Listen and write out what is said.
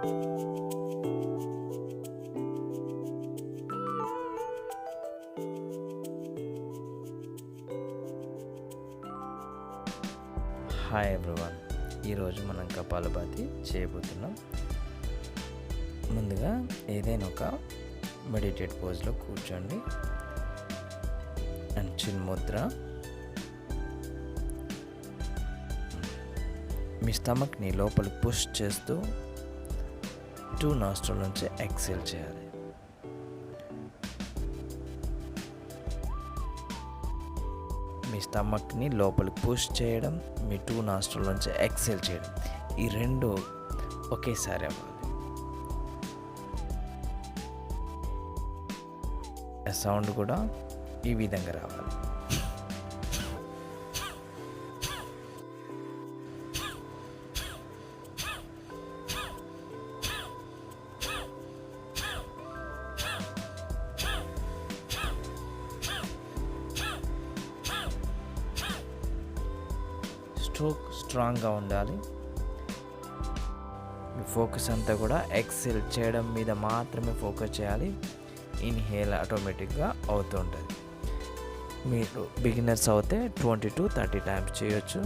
Hi everyone, ఈరోజు మనం కపాలభాతి చేయబోతున్నాం. ముందుగా ఏదైనా ఒక మెడిటేట్ పోజ్లో కూర్చోండి అండ్ చిన్ ముద్ర. మీ స్టమక్ని లోపలికి పుష్ చేస్తూ 2 నాస్ట్రిల్ నుంచి ఎక్సేల్ చేయాలి. మీ స్టమక్ని లోపలికి పుష్ చేయడం, మీ 2 నాస్ట్రిల్ నుంచి ఎక్సేల్ చేయడం, ఈ రెండు ఒకేసారి అవ్వాలి. సౌండ్ కూడా ఈ విధంగా రావాలి. స్ట్రోక్ స్ట్రాంగ్గా ఉండాలి. మీ ఫోకస్ అంతా కూడా ఎక్సెల్ చేయడం మీద మాత్రమే ఫోకస్ చేయాలి. ఇన్హేల్ ఆటోమేటిక్గా అవుతూ ఉంటుంది. మీరు బిగినర్స్ అయితే 20 to 30 టైమ్స్ చేయొచ్చు.